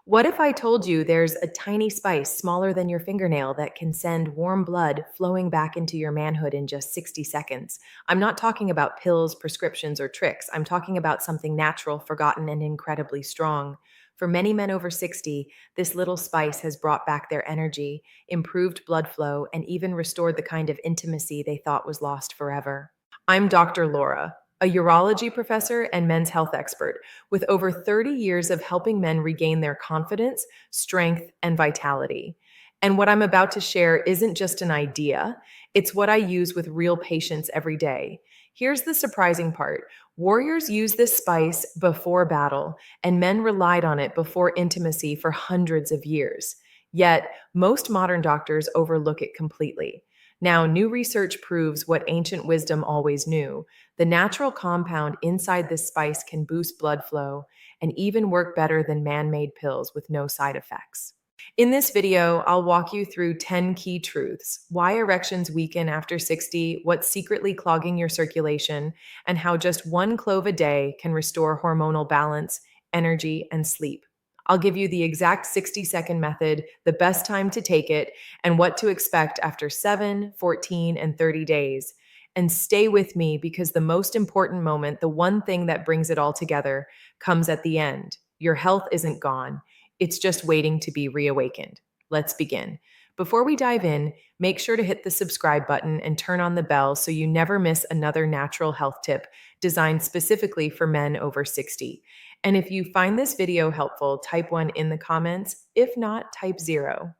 What if I told you there's a tiny spice smaller than your fingernail that can send warm blood flowing back into your manhood in just 60 seconds? I'm not talking about pills, prescriptions, or tricks. I'm talking about something natural, forgotten, and incredibly strong. For many men over 60, this little spice has brought back their energy, improved blood flow, and even restored the kind of intimacy they thought was lost forever. I'm Dr. Laura, a urology professor and men's health expert with over 30 years of helping men regain their confidence, strength, and vitality. And what I'm about to share isn't just an idea, it's what I use with real patients every day. Here's the surprising part: warriors use this spice before battle, and men relied on it before intimacy for hundreds of years. Yet, most modern doctors overlook it completely. Now, new research proves what ancient wisdom always knew. The natural compound inside this spice can boost blood flow and even work better than man made pills with no side effects. In this video, I'll walk you through 10 key truths: why erections weaken after 60, what's secretly clogging your circulation, and how just one clove a day can restore hormonal balance, energy, and sleep. I'll give you the exact 60-second method, the best time to take it, and what to expect after 7, 14, and 30 days. And stay with me because the most important moment, the one thing that brings it all together, comes at the end. Your health isn't gone, it's just waiting to be reawakened. Let's begin. Before we dive in, make sure to hit the subscribe button and turn on the bell so you never miss another natural health tip designed specifically for men over 60. And if you find this video helpful, type 1 in the comments. If not, type 0.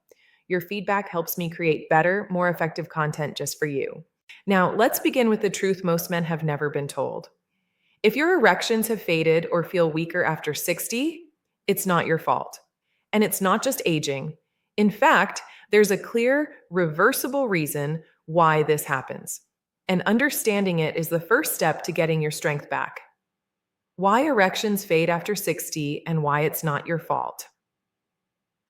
Your feedback helps me create better, more effective content just for you. Now, let's begin with the truth most men have never been told. If your erections have faded or feel weaker after 60, it's not your fault. And it's not just aging. In fact, there's a clear, reversible reason why this happens. And understanding it is the first step to getting your strength back. Why erections fade after 60 and why it's not your fault.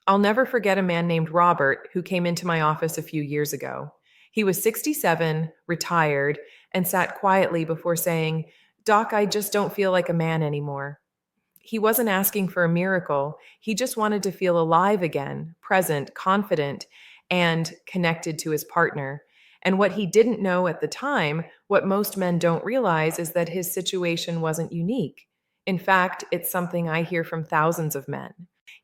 I'll never forget a man named Robert who came into my office a few years ago. He was 67, retired, and sat quietly before saying, "Doc, I just don't feel like a man anymore." He wasn't asking for a miracle. He just wanted to feel alive again, present, confident, and connected to his partner. And what he didn't know at the time, what most men don't realize, is that his situation wasn't unique. In fact, it's something I hear from thousands of men.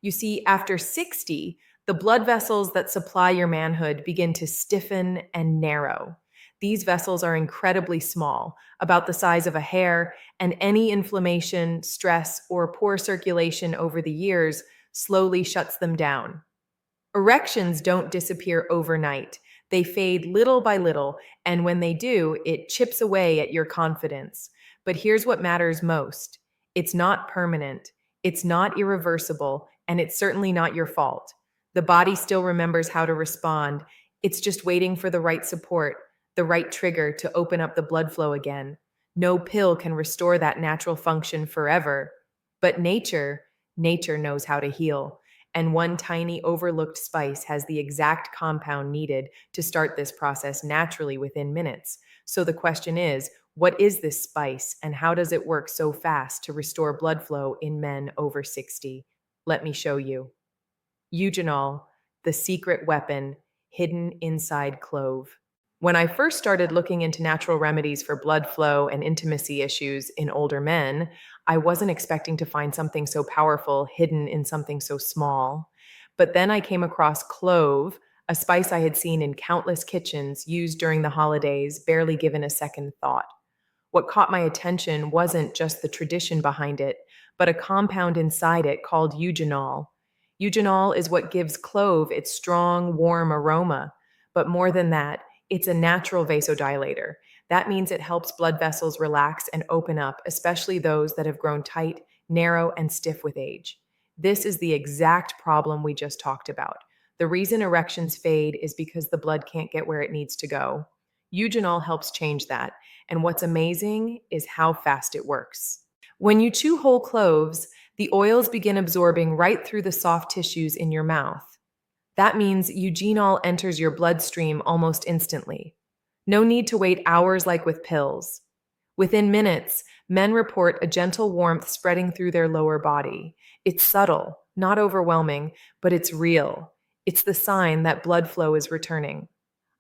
You see, after 60, the blood vessels that supply your manhood begin to stiffen and narrow. These vessels are incredibly small, about the size of a hair, and any inflammation, stress, or poor circulation over the years slowly shuts them down. Erections don't disappear overnight. They fade little by little, and when they do, it chips away at your confidence. But here's what matters most: it's not permanent, it's not irreversible, and it's certainly not your fault. The body still remembers how to respond. It's just waiting for the right support, the right trigger to open up the blood flow again. No pill can restore that natural function forever. But nature knows how to heal. And one tiny overlooked spice has the exact compound needed to start this process naturally within minutes. So the question is, what is this spice and how does it work so fast to restore blood flow in men over 60? Let me show you. Eugenol, the secret weapon hidden inside clove. When I first started looking into natural remedies for blood flow and intimacy issues in older men, I wasn't expecting to find something so powerful hidden in something so small. But then I came across clove, a spice I had seen in countless kitchens used during the holidays, barely given a second thought. What caught my attention wasn't just the tradition behind it, but a compound inside it called eugenol. Eugenol is what gives clove its strong, warm aroma. But more than that, it's a natural vasodilator. That means it helps blood vessels relax and open up, especially those that have grown tight, narrow, and stiff with age. This is the exact problem we just talked about. The reason erections fade is because the blood can't get where it needs to go. Eugenol helps change that, and what's amazing is how fast it works. When you chew whole cloves, the oils begin absorbing right through the soft tissues in your mouth. That means eugenol enters your bloodstream almost instantly. No need to wait hours like with pills. Within minutes, men report a gentle warmth spreading through their lower body. It's subtle, not overwhelming, but it's real. It's the sign that blood flow is returning.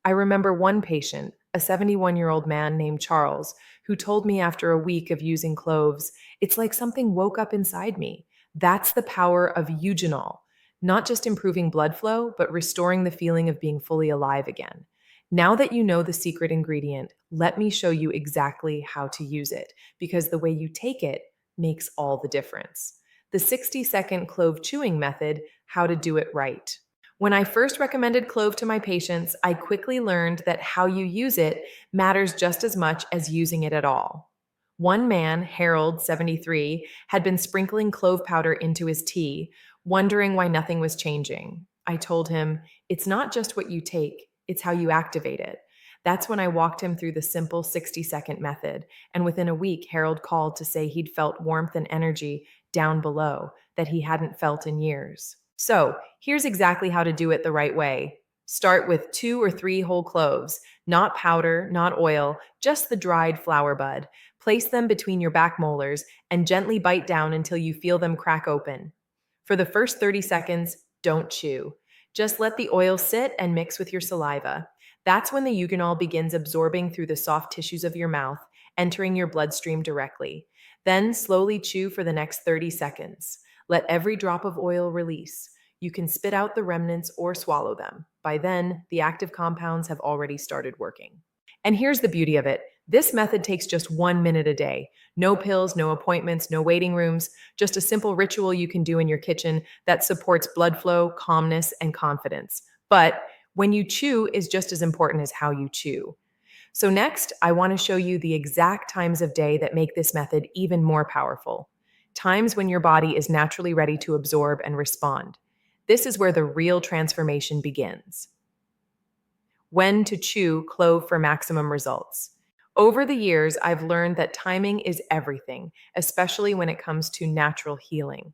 I remember one patient, a 71-year-old man named Charles, who told me after a week of using cloves, it's like something woke up inside me. That's the power of eugenol, not just improving blood flow, but restoring the feeling of being fully alive again. Now that you know the secret ingredient, let me show you exactly how to use it, because the way you take it makes all the difference. The 60-second clove chewing method, how to do it right. When I first recommended clove to my patients, I quickly learned that how you use it matters just as much as using it at all. One man, Harold, 73, had been sprinkling clove powder into his tea, wondering why nothing was changing. I told him, it's not just what you take, it's how you activate it. That's when I walked him through the simple 60-second method, and within a week, Harold called to say he'd felt warmth and energy down below that he hadn't felt in years. So, here's exactly how to do it the right way. Start with 2 or 3 whole cloves, not powder, not oil, just the dried flower bud. Place them between your back molars and gently bite down until you feel them crack open. For the first 30 seconds, don't chew. Just let the oil sit and mix with your saliva. That's when the eugenol begins absorbing through the soft tissues of your mouth, entering your bloodstream directly. Then slowly chew for the next 30 seconds. Let every drop of oil release. You can spit out the remnants or swallow them. By then, the active compounds have already started working. And here's the beauty of it. This method takes just 1 minute a day. No pills, no appointments, no waiting rooms, just a simple ritual you can do in your kitchen that supports blood flow, calmness, and confidence. But when you chew is just as important as how you chew. So next, I want to show you the exact times of day that make this method even more powerful. Times when your body is naturally ready to absorb and respond. This is where the real transformation begins. When to chew clove for maximum results. Over the years, I've learned that timing is everything, especially when it comes to natural healing.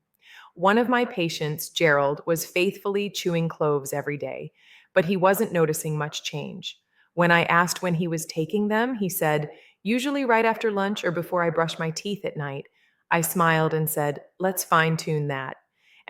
One of my patients, Gerald, was faithfully chewing cloves every day, but he wasn't noticing much change. When I asked when he was taking them, he said, usually right after lunch or before I brush my teeth at night. I smiled and said, let's fine tune that.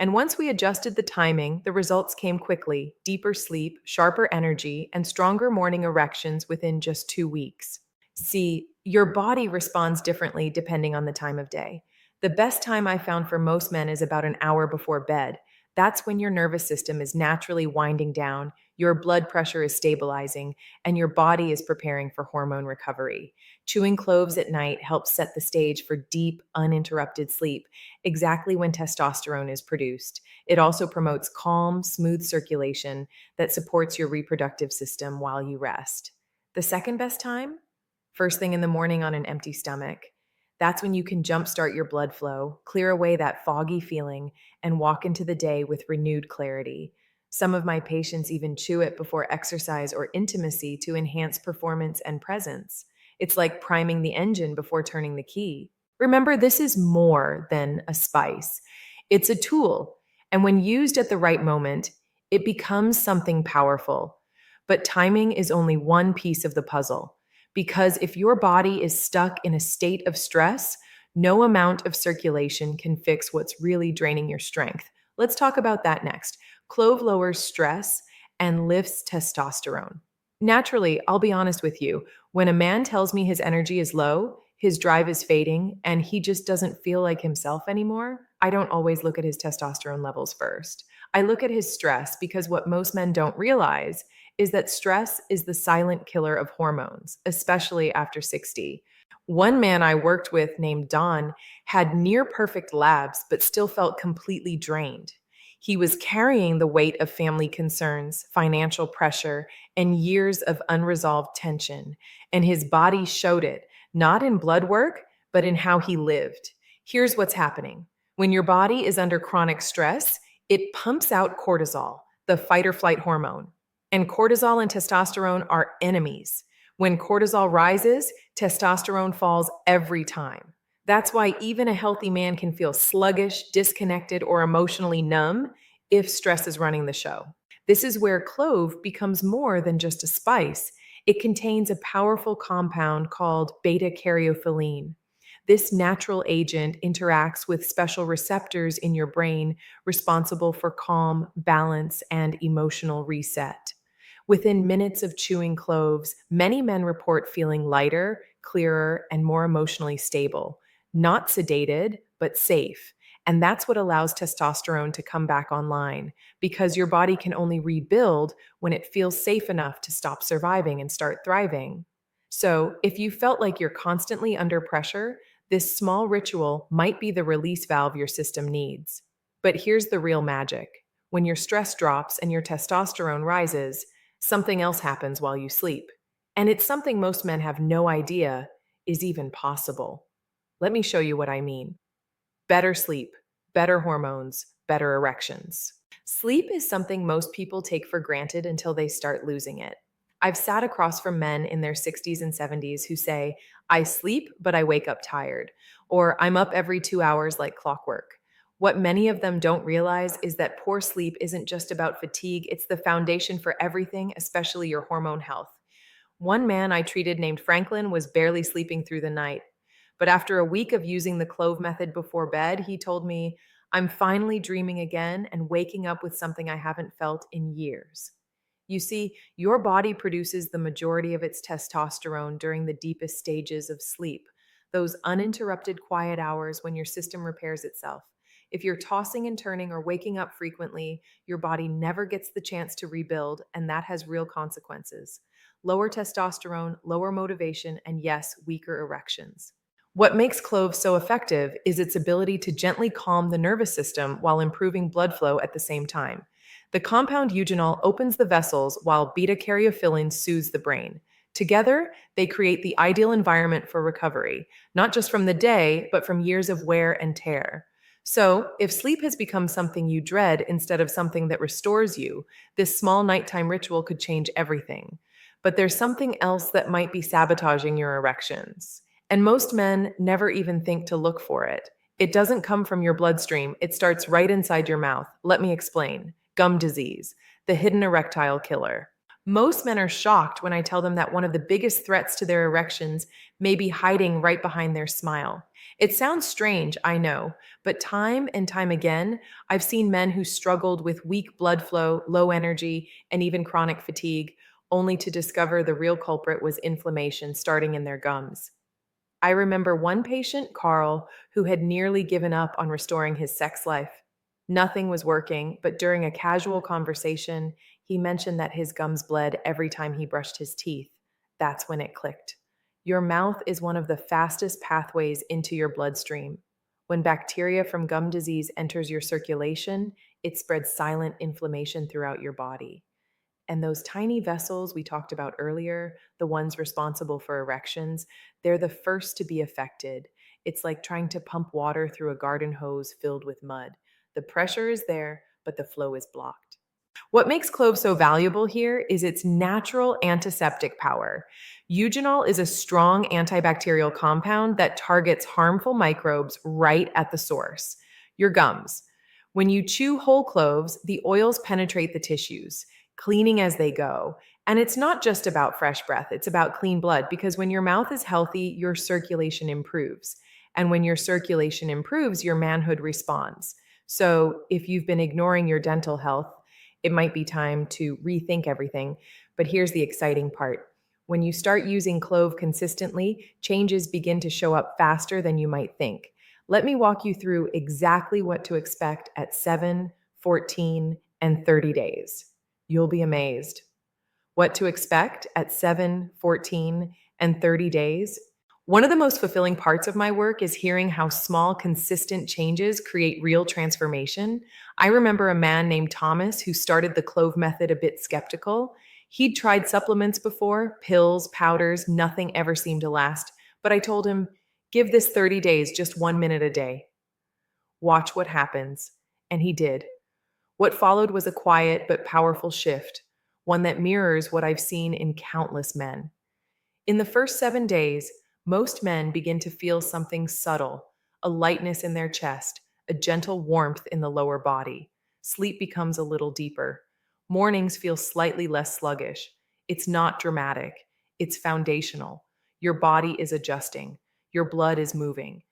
And once we adjusted the timing, the results came quickly: deeper sleep, sharper energy, and stronger morning erections within just 2 weeks. See, your body responds differently depending on the time of day. The best time I found for most men is about an hour before bed. That's when your nervous system is naturally winding down, your blood pressure is stabilizing, and your body is preparing for hormone recovery. Chewing cloves at night helps set the stage for deep, uninterrupted sleep, exactly when testosterone is produced. It also promotes calm, smooth circulation that supports your reproductive system while you rest. The second best time? First thing in the morning on an empty stomach. That's when you can jumpstart your blood flow, clear away that foggy feeling, and walk into the day with renewed clarity. Some of my patients even chew it before exercise or intimacy to enhance performance and presence. It's like priming the engine before turning the key. Remember, this is more than a spice. It's a tool, and when used at the right moment, it becomes something powerful. But timing is only one piece of the puzzle. Because if your body is stuck in a state of stress, no amount of circulation can fix what's really draining your strength. Let's talk about that next. Clove lowers stress and lifts testosterone. Naturally, I'll be honest with you, when a man tells me his energy is low, his drive is fading, and he just doesn't feel like himself anymore, I don't always look at his testosterone levels first. I look at his stress, because what most men don't realize is that stress is the silent killer of hormones, especially after 60. One man I worked with named Don had near perfect labs, but still felt completely drained. He was carrying the weight of family concerns, financial pressure, and years of unresolved tension, and his body showed it, not in blood work, but in how he lived. Here's what's happening. When your body is under chronic stress, it pumps out cortisol, the fight or flight hormone. And cortisol and testosterone are enemies. When cortisol rises, testosterone falls every time. That's why even a healthy man can feel sluggish, disconnected, or emotionally numb if stress is running the show. This is where clove becomes more than just a spice. It contains a powerful compound called beta-caryophyllene. This natural agent interacts with special receptors in your brain responsible for calm, balance, and emotional reset. Within minutes of chewing cloves, many men report feeling lighter, clearer, and more emotionally stable. Not sedated, but safe. And that's what allows testosterone to come back online, because your body can only rebuild when it feels safe enough to stop surviving and start thriving. So, if you felt like you're constantly under pressure, this small ritual might be the release valve your system needs. But here's the real magic: when your stress drops and your testosterone rises, something else happens while you sleep. And it's something most men have no idea is even possible. Let me show you what I mean. Better sleep, better hormones, better erections. Sleep is something most people take for granted until they start losing it. I've sat across from men in their 60s and 70s who say, I sleep, but I wake up tired, or I'm up every 2 hours like clockwork. What many of them don't realize is that poor sleep isn't just about fatigue, it's the foundation for everything, especially your hormone health. One man I treated named Franklin was barely sleeping through the night. But after a week of using the clove method before bed, he told me, I'm finally dreaming again and waking up with something I haven't felt in years. You see, your body produces the majority of its testosterone during the deepest stages of sleep, those uninterrupted quiet hours when your system repairs itself. If you're tossing and turning or waking up frequently, your body never gets the chance to rebuild, and that has real consequences: lower testosterone, lower motivation, and yes, weaker erections. What makes cloves so effective is its ability to gently calm the nervous system while improving blood flow at the same time. The compound eugenol opens the vessels while beta caryophyllene soothes the brain. Together, they create the ideal environment for recovery, not just from the day, but from years of wear and tear. So, if sleep has become something you dread instead of something that restores you, this small nighttime ritual could change everything. But there's something else that might be sabotaging your erections. And most men never even think to look for it. It doesn't come from your bloodstream, it starts right inside your mouth. Let me explain. Gum disease, the hidden erectile killer. Most men are shocked when I tell them that one of the biggest threats to their erections may be hiding right behind their smile. It sounds strange, I know, but time and time again, I've seen men who struggled with weak blood flow, low energy, and even chronic fatigue, only to discover the real culprit was inflammation starting in their gums. I remember one patient, Carl, who had nearly given up on restoring his sex life. Nothing was working, but during a casual conversation, he mentioned that his gums bled every time he brushed his teeth. That's when it clicked. Your mouth is one of the fastest pathways into your bloodstream. When bacteria from gum disease enters your circulation, it spreads silent inflammation throughout your body. And those tiny vessels we talked about earlier, the ones responsible for erections, they're the first to be affected. It's like trying to pump water through a garden hose filled with mud. The pressure is there, but the flow is blocked. What makes clove so valuable here is its natural antiseptic power. Eugenol is a strong antibacterial compound that targets harmful microbes right at the source, your gums. When you chew whole cloves, the oils penetrate the tissues, cleaning as they go. And it's not just about fresh breath, it's about clean blood, because when your mouth is healthy, your circulation improves. And when your circulation improves, your manhood responds. So if you've been ignoring your dental health, it might be time to rethink everything. But here's the exciting part. When you start using clove consistently, changes begin to show up faster than you might think. Let me walk you through exactly what to expect at 7, 14, and 30 days. You'll be amazed. What to expect at 7, 14, and 30 days? One of the most fulfilling parts of my work is hearing how small, consistent changes create real transformation. I remember a man named Thomas who started the clove method a bit skeptical. He'd tried supplements before, pills, powders, nothing ever seemed to last. But I told him, give this 30 days, just 1 minute a day. Watch what happens. And he did. What followed was a quiet but powerful shift, one that mirrors what I've seen in countless men. In the first 7 days, most men begin to feel something subtle: a lightness in their chest, a gentle warmth in the lower body. Sleep becomes a little deeper. Mornings feel slightly less sluggish. It's not dramatic, it's foundational. Your body is adjusting. Your blood is moving.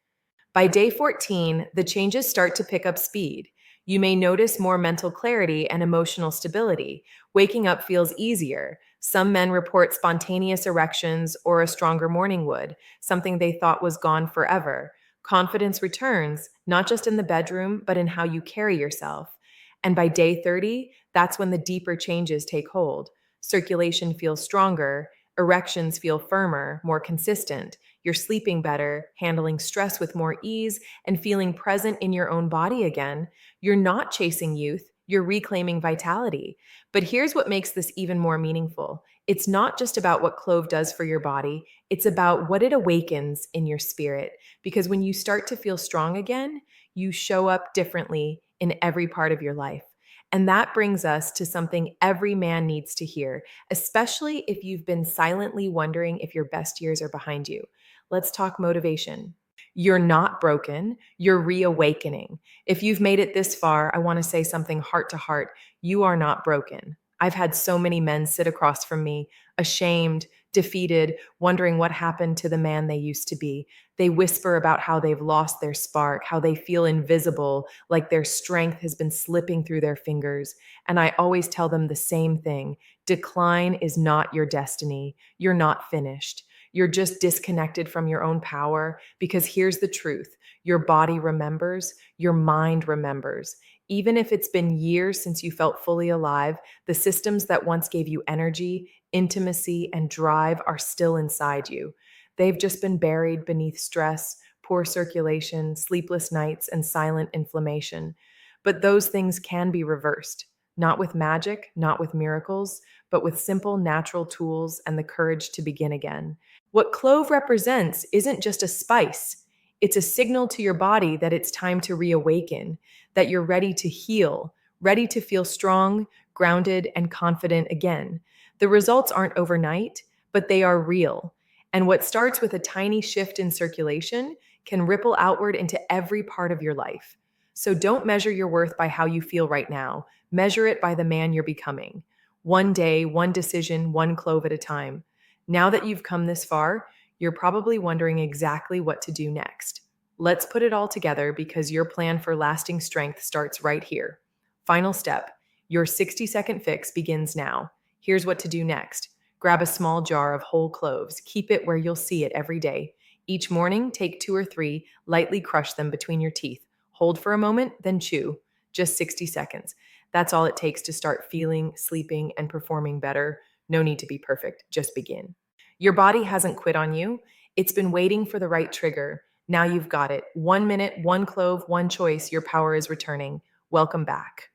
By day 14, the changes start to pick up speed. You may notice more mental clarity and emotional stability. Waking up feels easier. Some men report spontaneous erections or a stronger morning wood, something they thought was gone forever. Confidence returns, not just in the bedroom, but in how you carry yourself. And by day 30, that's when the deeper changes take hold. Circulation feels stronger, erections feel firmer, more consistent. You're sleeping better, handling stress with more ease, and feeling present in your own body again. You're not chasing youth, you're reclaiming vitality. But here's what makes this even more meaningful: it's not just about what clove does for your body, it's about what it awakens in your spirit. Because when you start to feel strong again, you show up differently in every part of your life. And that brings us to something every man needs to hear, especially if you've been silently wondering if your best years are behind you. Let's talk motivation. You're not broken, you're reawakening. If you've made it this far, I want to say something heart to heart. You are not broken. I've had so many men sit across from me, ashamed, defeated, wondering what happened to the man they used to be. They whisper about how they've lost their spark, how they feel invisible, like their strength has been slipping through their fingers. And I always tell them the same thing: decline is not your destiny. You're not finished. You're just disconnected from your own power, because here's the truth: your body remembers, your mind remembers. Even if it's been years since you felt fully alive, the systems that once gave you energy, intimacy, and drive are still inside you. They've just been buried beneath stress, poor circulation, sleepless nights, and silent inflammation. But those things can be reversed, not with magic, not with miracles, but with simple, natural tools and the courage to begin again. What clove represents isn't just a spice, it's a signal to your body that it's time to reawaken, that you're ready to heal, ready to feel strong, grounded, and confident again. The results aren't overnight, but they are real. And what starts with a tiny shift in circulation can ripple outward into every part of your life. So don't measure your worth by how you feel right now. Measure it by the man you're becoming. One day, one decision, one clove at a time. Now that you've come this far, you're probably wondering exactly what to do next. Let's put it all together, because your plan for lasting strength starts right here. Final step: your 60-second fix begins now. Here's what to do next. Grab a small jar of whole cloves. Keep it where you'll see it every day. Each morning, take 2 or 3, lightly crush them between your teeth. Hold for a moment, then chew. Just 60 seconds. That's all it takes to start feeling, sleeping, and performing better. No need to be perfect, just begin. Your body hasn't quit on you. It's been waiting for the right trigger. Now you've got it. 1 minute, one clove, one choice. Your power is returning. Welcome back.